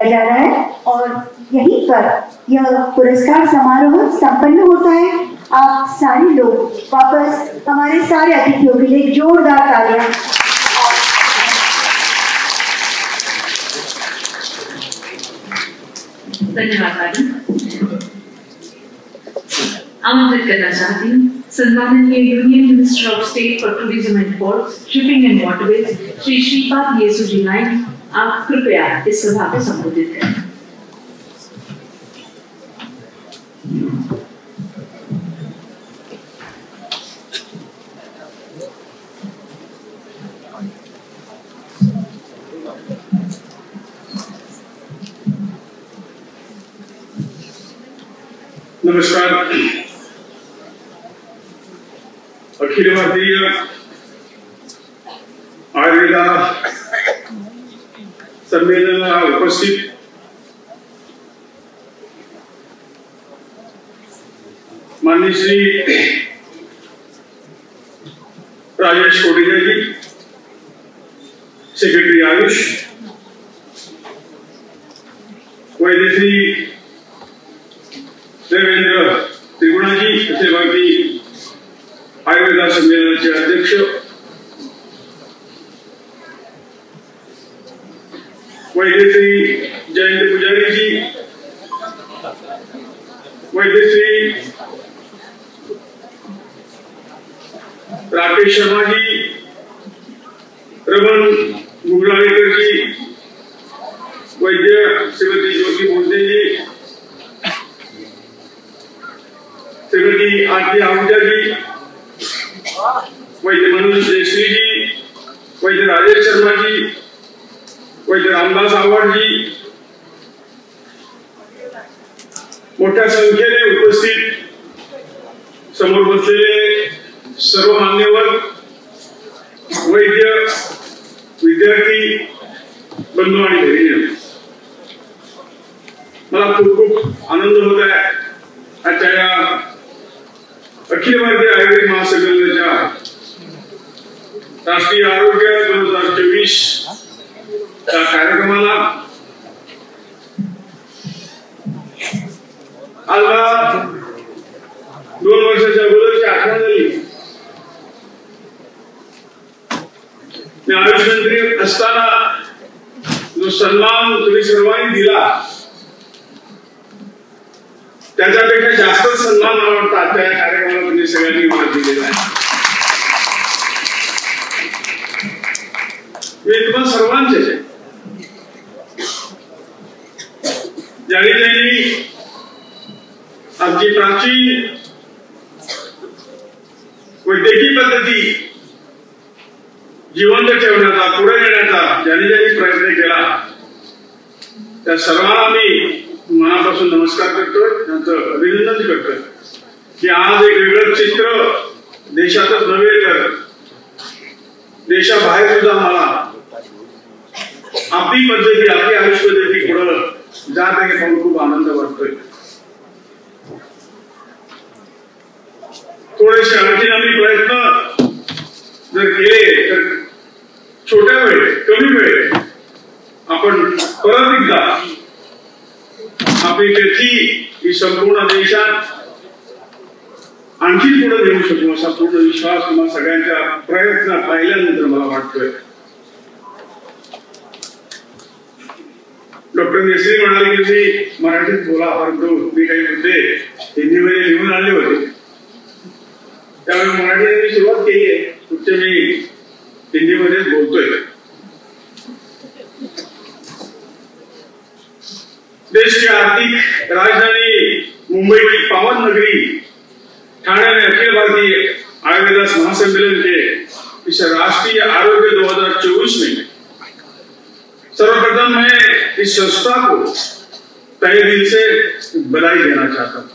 जा रहा है और यहीं पर यह पुरस्कार समारोह संपन्न होता है। आप सारे लोग वापस हमारे सारे अतिथियों के लिए जोरदार तालियां। धन्यवाद मैडम। आमंत्रित करना चाहती हूँ सम्माननीय union minister of state for tourism and ports, shipping and waterways Shri Shripad Yesso ji Naik, आप कृपया इस सभा को संबोधित करें। नमस्कार। अखिल भारतीय आयुर्वेदा संमेलनाला उपस्थित माननीय श्री राजेश कोटेचा जी, सेक्रेटरी आयुष, वैद्य श्री देवेंद्र त्रिगुणाजी, तसे बाकी आयुर्वेदा संमेलनाचे अध्यक्ष वैद्य श्री जयंत पुजारी जी, वैद्य श्री राकेश शर्मा जी, रमन गुगलाळेकर जी, वैद्य श्रीमती ज्योति बोलते जी, श्रीमती आरती आहूजा जी, वैद्य मनोज जयश्री जी, वैद्य राजेश शर्मा जी, वैद्य रामदास आव्हाड जी, मोठ्या संख्येने उपस्थित समोर बसलेले सर्व मान्यवर, वैद्य, विद्यार्थी बंधू आणि भगिनी, मला खूप खूप आनंद होत आहे आजच्या या अखिल भारतीय आयुर्वेद महासंमेलनाच्या राष्ट्रीय आरोग्य 2024 त्या कार्यक्रमाला आज मला 2 वर्षाच्या अगोदरची आठवण झाली। मी आयुष मंत्री असताना जो सन्मान तुम्ही सर्वांनी दिला त्याच्यापेक्षा जास्त सन्मान मला वाटतं आजच्या या कार्यक्रमाला तुम्ही सगळ्यांनी मला दिलेला आहे। मी तुम्हाला सर्वांचे ज्यांनी आमची प्राचीन वैद्यकीय पद्धती जिवंत ठेवण्याचा, पुढे नेण्याचा ज्यांनी प्रयत्न केला त्या सर्वांना मी मनापासून नमस्कार करतोय, त्यांचं अभिनंदन करतोय की आज एक वेगळं चित्र देशातच नव्हे तर देशाबाहेर सुद्धा मला आपली पद्धती, आपली आयुष पद्धती पुढे जात आहे पाहून खूप आनंद वाटतोय। थोडेसे आणखी आम्ही प्रयत्न जर केले तर छोट्या वेळेत, कमी वेळेत आपण परत एकदा आपली ख्याती ही संपूर्ण देशात आणखी पुढे नेऊ शकू असा पूर्ण विश्वास तुम्हाला सगळ्यांच्या प्रयत्न पाहिल्यानंतर मला वाटतोय। डॉक्टर नेसरी म्हणाले की मी मराठीत बोला, परंतु मी काही मुद्दे हिंदीमध्ये लिहून आणले होते, त्यामुळे मराठीने मी सुरुवात केली आहे, पुढचे मी हिंदीमध्येच बोलतोय। देश की आर्थिक राजधानी मुंबई की पावन नगरी ठाणे में अखिल भारतीय आयुर्वेद महासम्मेलन के इस राष्ट्रीय आरोग्य 2024 में सर्वप्रथम मैं इस संस्था को तहे दिल से बधाई देना चाहता हूँ।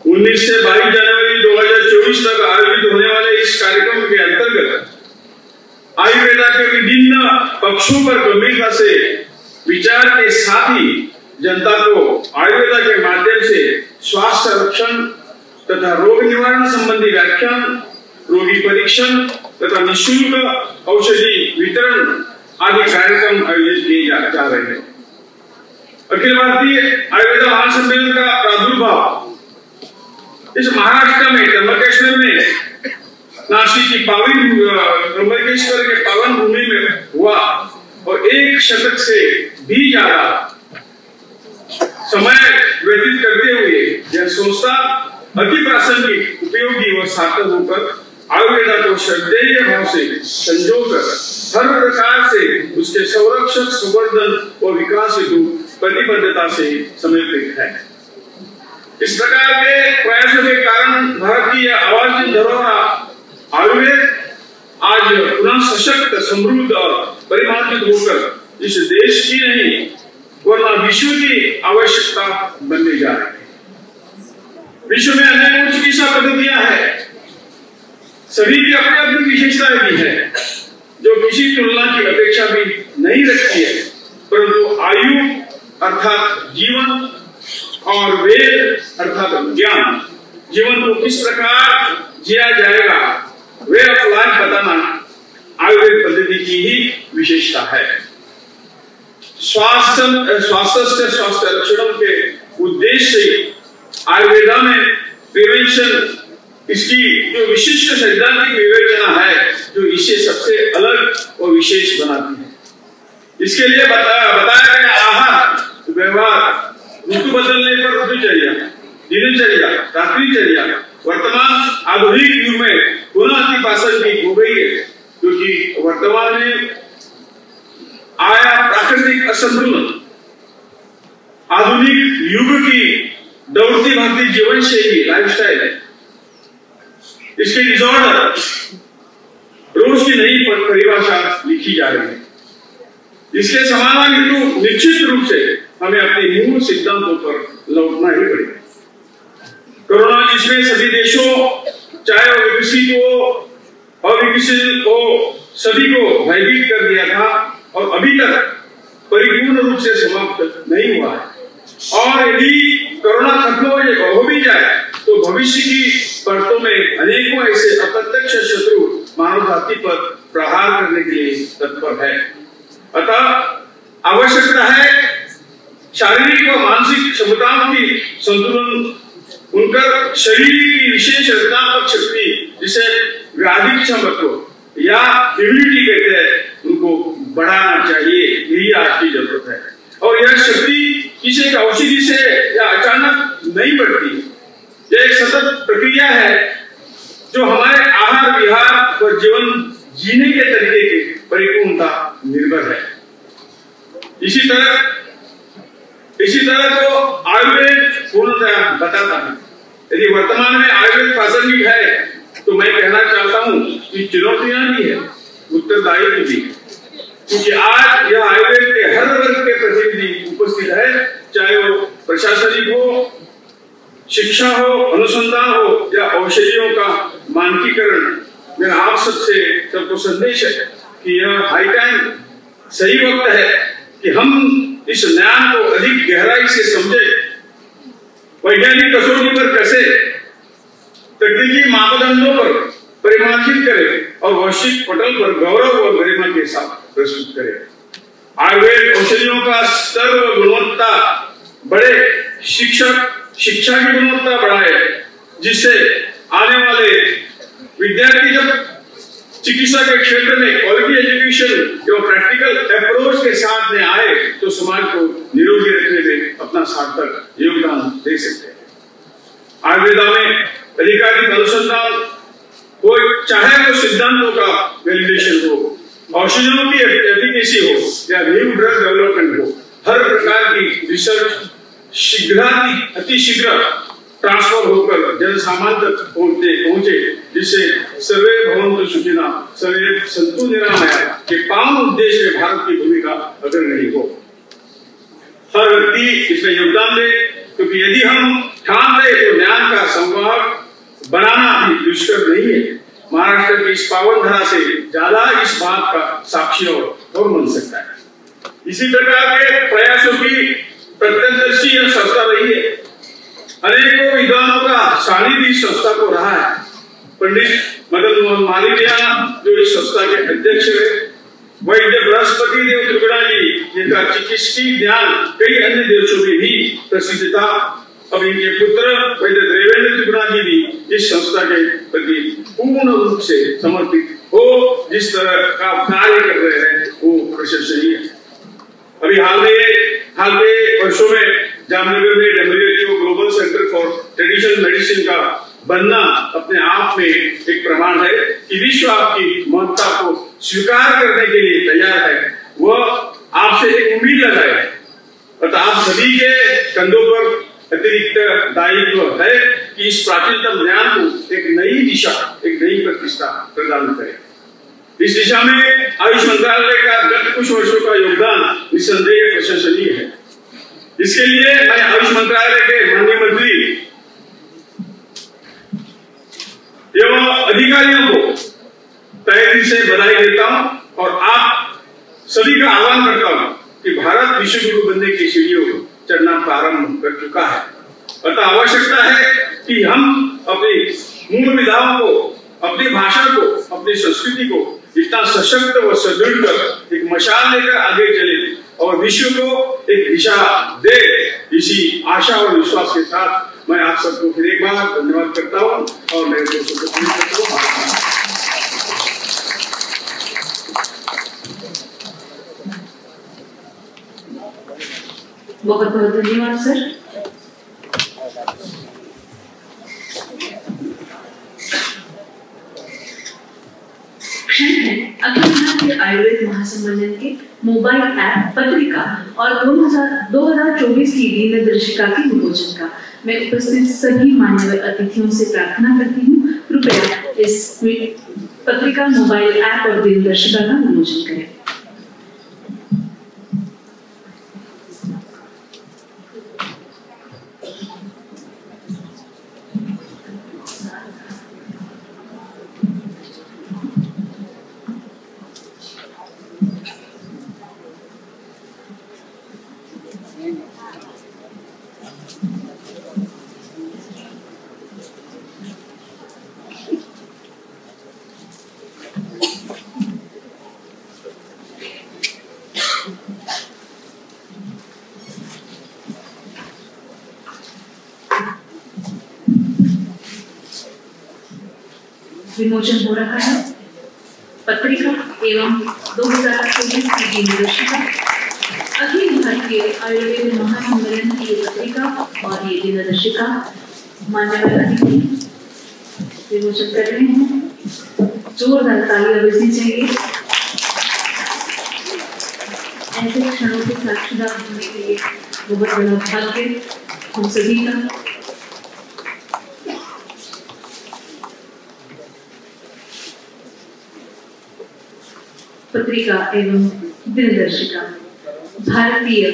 19 से 22 जनवरी 2024 तक आयोजित होने वाले इस कार्यक्रम के अंतर्गत आयुर्वेदा के विभिन्न पक्षों पर गंभीरता से विचार के साथ ही जनता को आयुर्वेदा के माध्यम से स्वास्थ्य रक्षण तथा रोग निवारण संबंधी व्याख्यान, रोगी परीक्षण तथा निःशुल्क औषधि वितरण आदि कार्यक्रम आयोजित किए जा रहे हैं। अखिल भारतीय आयुर्वेद महासम्मेलन का प्रादुर्भाव इस महाराष्ट्र में त्र्यंबकेश्वर में नासिक की त्र्यंबकेश्वर के पावन भूमि में हुआ और 1 शतक से भी ज्यादा समय व्यतीत करते हुए यह संस्था अति प्रासंगिक, उपयोगी और सार्थक होकर आयुर्वेदा को श्रद्धेय भाव से संजोकर हर प्रकार से उसके संरक्षण, संवर्धन और विकास हेतु प्रतिबद्धता से समर्पित है। इस प्रकार के प्रयासों के कारण भारत की यह आवाज़ धरोहर आयुर्वेद आज पुनः सशक्त, समृद्ध और परिमार्जित होकर इस देश की नहीं वरना विश्व की आवश्यकता बनने जा रही है। विश्व में अनेक चिकित्सा पद्धतियां हैं, सभी की अपनी अपनी विशेषताएं भी है जो किसी तुलना की अपेक्षा भी नहीं रखती है, परंतु आयु अर्थात जीवन और वेद अर्थात ज्ञान, जीवन को किस प्रकार जिया जाएगा वे ऑफ लाइफ बताना आयुर्वेद पद्धति की ही विशेषता है। स्वास्थ्य लक्षणों के उद्देश्य से आयुर्वेदा में प्रिवेंशन इसकी जो विशिष्ट सैद्धांतिक विवेचना है जो इसे सबसे अलग और विशेष बनाती है। इसके लिए बताया गया आहार व्यवहार, ऋतु बदलने पर ऋतुचर्या, दिनचर्या, रात्रिचर्या वर्तमान आधुनिक युग में पुनः अति प्रासंगिक हो गई है, क्योंकि वर्तमान में आया प्राकृतिक असंतुलन, आधुनिक युग की दौड़ती भागती जीवन शैली, लाइफस्टाइल है, इसके डिसऑर्डर रोज की नई परिभाषा लिखी जा रही है। इसके समाधान हेतु निश्चित रूप से हमें अपने मूल सिद्धांतों पर लौटना ही पड़ेगा। कोरोना जिसमें सभी देशों चाहे वो विकसित हो अविकसित हो सभी को भयभीत कर दिया था और अभी तक परिपूर्ण रूप से समाप्त नहीं हुआ है। और यदि कोरोना खत्म हो भी जाए तो भविष्य की परतों में अनेकों ऐसे अप्रत्यक्ष शत्रु मानव जाति पर प्रहार करने के लिए तत्पर है। अतः आवश्यकता है शारीरिक व मानसिक क्षमताओं की संतुलन, उनका शरीर की विशेष रचनात्मक शक्ति जिसे व्याधि क्षमत्व या इम्यूनिटी कहते हैं उनको बढ़ाना चाहिए। यही आज की जरूरत है और यह शक्ति किसी एक औषधि से या अचानक नहीं बढ़ती। यह एक सतत प्रक्रिया है जो हमारे आहार विहार और जीवन जीने के तरीके की परिपूर्णता निर्भर है। इसी तरह को आयुर्वेद पूर्णतया बताता है। यदि वर्तमान में आयुर्वेद प्रासंगिक है तो मैं कहना चाहता हूं कि चुनौतियां भी है, उत्तरदायित्व भी, क्योंकि आज यह आयुर्वेद के हर वर्ग के प्रतिनिधि उपस्थित है, चाहे वो प्रशासनिक हो, शिक्षा हो, अनुसंधान हो या औषधियों का मानकीकरण। मेरा आप सबको संदेश है कि यह हाई टाइम, सही वक्त है कि हम इस ज्ञान को अधिक गहराई से समझे, वैज्ञानिक कसौटी पर कसे, तकनीकी मापदंडों पर परिमार्जित करे और वैश्विक पटल पर गौरव और गरिमा के साथ प्रस्तुत करे। आयुर्वेद औषधियों का स्तर व गुणवत्ता बढ़े, शिक्षा की गुणवत्ता बढ़ाए, जिससे आने वाले विद्यार्थी जब चिकित्सा के क्षेत्र में क्वालिटी एजुकेशन एवं प्रैक्टिकल अप्रोच के साथ में आए तो समाज को निरोगी रखने में अपना सार्थक योगदान दे सकते हैं। आयुर्वेदा में अधिकारिक अनुसंधान हो, चाहे वो सिद्धांतों का वैलिडेशन हो, औषधियों की एफिकेसी हो या न्यू ड्रग डेवलपमेंट हो, हर प्रकार की रिसर्च अतिशीघ्र ट्रांसफर होकर जन सामान्य तक पहुंचे, जिससे सर्वे भवन्तु सुखिनः सर्वे सन्तु निरामयाः के पावन उद्देश्य में भारत की भूमिका अग्रणी हो। हर व्यक्ति इसमें योगदान दे, क्योंकि यदि हम ठान रहे तो ज्ञान का संवाहक बनाना भी दुष्कर नहीं है। महाराष्ट्र की इस पावन धरा से ज्यादा इस बात का साक्षी और बन सकता है। इसी प्रकार के प्रयासों की प्रत्यक्षदर्शी यह संस्था रही है। अनेकों विद्वानों का सानिध्य इस संस्था को रहा है। पंडित मदन मोहन मालवीय जो इस संस्था के अध्यक्ष है, वैद्य बृहस्पति देव त्रिपुरा जी जिनका चिकित्सीय ज्ञान कई अन्य देशों में भी प्रसिद्ध था, अब इनके पुत्र वैद्य देवेंद्र त्रिपुरा जी भी इस संस्था के प्रति पूर्ण रूप से समर्पित हो जिस तरह का कार्य कर रहे हैं वो प्रशंसनीय है। अभी हाल के वर्षों में जामनगर में WHO global centre for traditional medicine का बनना अपने आप में एक प्रमाण है कि विश्व आपकी महत्ता को स्वीकार करने के लिए तैयार है। वह आपसे एक उम्मीद लगाए अतः आप सभी के कंधों पर अतिरिक्त दायित्व है कि इस प्राचीनतम ज्ञान को एक नई दिशा, एक नई प्रतिष्ठा प्रदान करें। इस दिशा में आयुष मंत्रालय का गत कुछ वर्षों का योगदान निस्संदेह प्रशंसनीय है। इसके लिए मैं आयुष मंत्रालय के माननीय मंत्री एवं अधिकारियों को तहे दिल से बधाई देता हूं और आप सभी का आह्वान करता हूं कि भारत विश्व गुरु बनने की सीढ़ियों को चढ़ना प्रारंभ कर चुका है। अतः आवश्यकता है कि हम अपनी मूल विधाओं को, अपनी भाषा को, अपनी संस्कृति को इतना सशक्त व सुदृढ़ कर एक मशाल लेकर आगे चले और विश्व को एक दिशा दे। इसी आशा और विश्वास के साथ मैं आप सबको फिर एक बार धन्यवाद करता हूँ और मेरे दोस्तों को करता हूँ। बहुत बहुत धन्यवाद सर। क्षण है अखिल भारतीय आयुर्वेद महासम्मेलन के मोबाइल ऐप पत्रिका और 2024 की दिनदर्शिका के विमोचन का। मैं उपस्थित सभी मान्यवर अतिथियों से प्रार्थना करती हूँ कृपया इस पत्रिका, मोबाइल ऐप और दिनदर्शिका का विमोचन करें। विमोचन हो रहा है पत्रिका एवं 2024 की दिनदर्शिका, अखिल भारतीय आयुर्वेद महासम्मेलन की पत्रिका और ये दिनदर्शिका मान्यवर अतिथि विमोचन कर रहे हैं। जोरदार तालियां बजनी चाहिए। ऐसे क्षणों के साक्षीदार होने के लिए बहुत बड़ा भाग्य हम सभी का। पत्रिका एवं दिनदर्शिका भारतीय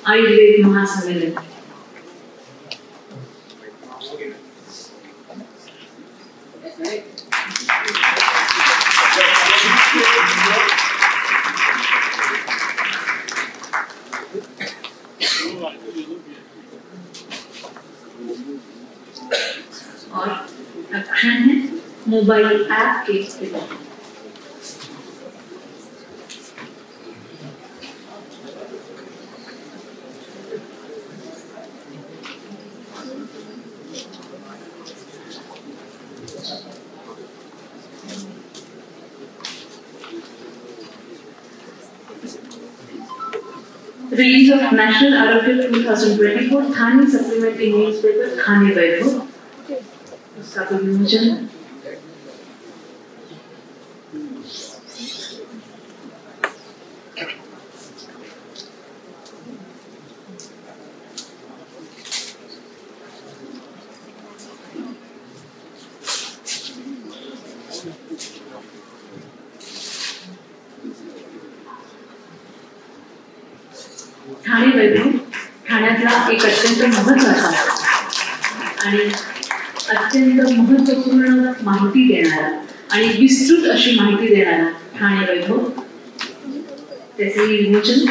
आयुर्वेद महासम्मेलन। और अक्षर है मोबाइल ऐप के खिलाफ। Release of National Arogya 2024 Thane supplementary newspaper Thane Vaibhav, उसका भी विमोचन। ठाणे वैभव ठाण्यातला एक अत्यंत महत्त्वाचा आणि अत्यंत महत्त्वपूर्ण माहिती देणारा आणि विस्तृत अशी माहिती देणारा ठाणे वैभव, त्याचे विमोचन।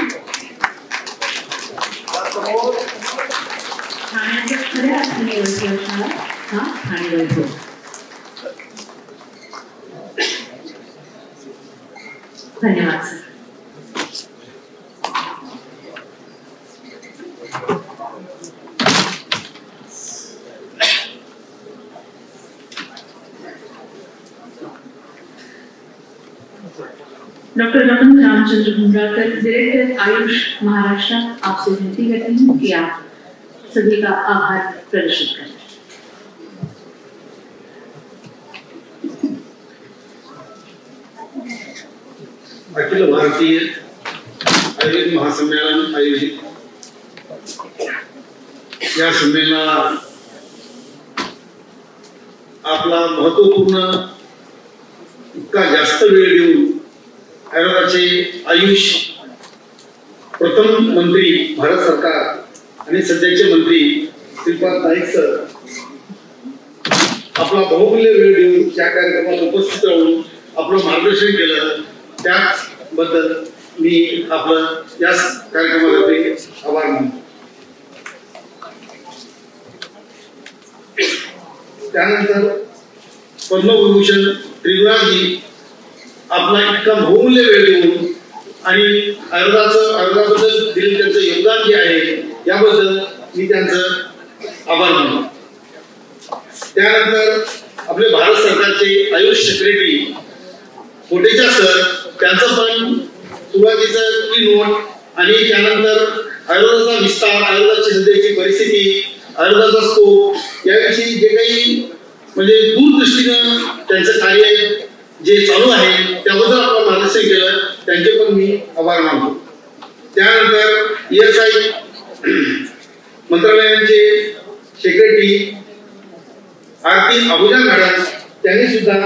ठाण्याच्या खऱ्या अर्थाने ओळखला असणारा हा ठाणे वैभव। धन्यवाद sir. Doctor Raman Ramchandra Bhumrakar, director AYUSH Maharashtra, आपसे विनती करती हूँ कि आप सभी का आभार प्रदर्शित करें। अखिल भारतीय आयुर्वेद महासम्मेलन आयोजित या संमेलनाला आपला महत्वपूर्ण इतका जास्त वेळ देऊन आयुर्वेदाचे आयुष प्रथम मंत्री भारत सरकार आणि सध्याचे मंत्री श्रीपाद नाईक सर आपला बहुमूल्य वेळ देऊन त्या कार्यक्रमाला उपस्थित राहून आपलं मार्गदर्शन केलं, त्याबद्दल मी आपलं या कार्यक्रमासाठी आभार मानतो। त्यानंतर पद्मविभूषण त्रिगुणाजी आपला इतका बहुमूल्य वेळ देऊन आणि आयुर्वेदाबद्दल दिलेलं त्यांचं योगदान जे आहे याबद्दल मी त्यांचं आभार मानतो। त्यानंतर आपले भारत सरकारचे आयुष सेक्रेटरी कोटेचा सर, त्यांचं पण सुरुवातीचं कीनोट आणि त्यानंतर आयुर्वेदाचा विस्तार, आयुर्वेदाची सध्याची परिस्थिती, आयुर्वेदाचा स्कोप याविषयी जे काही म्हणजे दूरदृष्टीनं त्यांचं कार्य जे चालू आहे त्याबद्दल आपण मार्गदर्शन केलं, त्यांचे पण मी आभार मानतो। त्यानंतर ESI मंत्रालयाचे सेक्रेटरी आरती अबुजा मॅडम, त्यांनी सुद्धा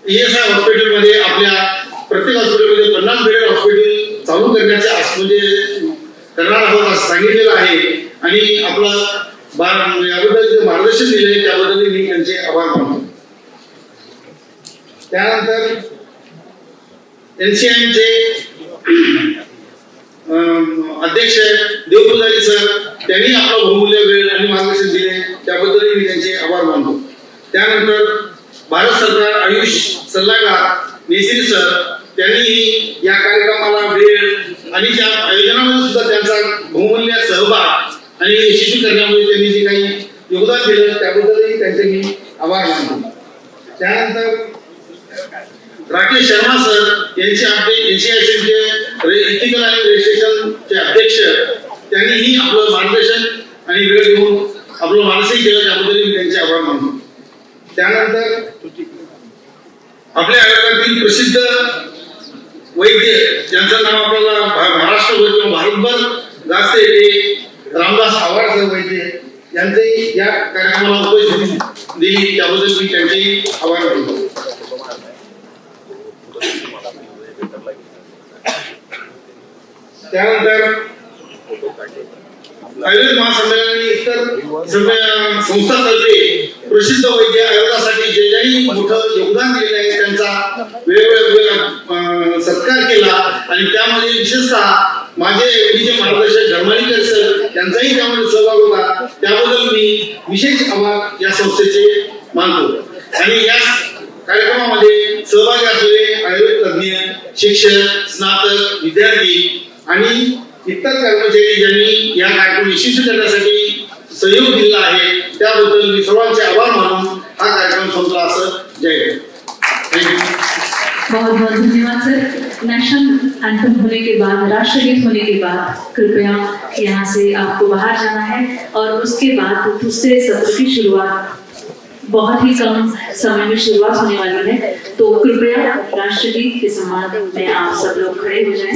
ESI हॉस्पिटलमध्ये आपल्या प्रत्येक हॉस्पिटलमध्ये 50 बेड हॉस्पिटल चालू करण्याचे म्हणजे करणार आहोत असं सांगितलेलं आहे आणि आपलं याबद्दल जे मार्गदर्शन दिले त्याबद्दल मी त्यांचे आभार मानतो। त्यानंतर NCIचे अध्यक्ष देवपुजारी सर, त्यांनी आपला बहुमूल्य वेळ आणि मार्गदर्शन दिले त्याबद्दल मी त्यांचे आभार मानतो। त्यानंतर भारत सरकार आयुष सल्लागार नेसरी सर, त्यांनी या कार्यक्रमाला वेळ आणि त्या आयोजनामध्ये सुद्धा त्यांचा बहुमूल्य सहभाग आणि यशस्वी करण्यामध्ये त्यांनी जे काही योगदान दिलं त्याबद्दलही त्यांचे मी आभार मानतो। त्यानंतर राकेश शर्मा सर यांचे आपले NCIचे इथिकल आणि रजिस्ट्रेशनचे अध्यक्ष, त्यांनीही आपलं मार्गदर्शन आणि वेळ देऊन आपलं मानसिक केलं त्याबद्दल मी त्यांचे आभार मानतो। त्यानंतर आपल्या आयुर्वेदातील प्रसिद्ध वैद्य ज्यांचं नाव आपल्याला महाराष्ट्रभर किंवा भारतभर गाजते ते रामदास आव्हाड वैद्य, यांचे या कार्यक्रमाला उपस्थिती दिली त्याबद्दल मी त्यांचे आभार मानतो। त्यानंतर आयुर्वेद महासंमेलन इतर संस्थांतर्फे प्रसिद्ध वैद्य आयुर्वेदासाठी जे काही मोठं योगदान दिलेलं आहे त्यांचा वेगवेगळा सत्कार केला आणि त्यामध्ये विशेषतः माझे एवढीचे मार्गदर्शक धर्माधिकारी सर यांचाही त्यामध्ये सहभाग होता, त्याबद्दल मी विशेष आभार या संस्थेचे मानतो। आणि या कार्यक्रमामध्ये सहभागी असलेले आयुर्वेद तज्ञ, शिक्षक, स्नातक, विद्यार्थी आणि इतर कर्मचारी ज्यांनी या कार्यक्रम यशस्वी करण्यासाठी सहयोग दिला आहे त्याबद्दल मी सर्वांचे आभार मानून हा कार्यक्रम संपला असं जाहीर करतो। बहुत बहुत धन्यवाद सर। नेशनल एंथम होने के बाद, राष्ट्रगीत होने के बाद कृपया यहाँ से आपको बाहर जाना है और उसके बाद दूसरे सत्र की शुरुआत बहुत ही कम समय में शुरुआत होने वाली है, तो कृपया राष्ट्रगीत के सम्मान में आप सब लोग खड़े हो जाएं।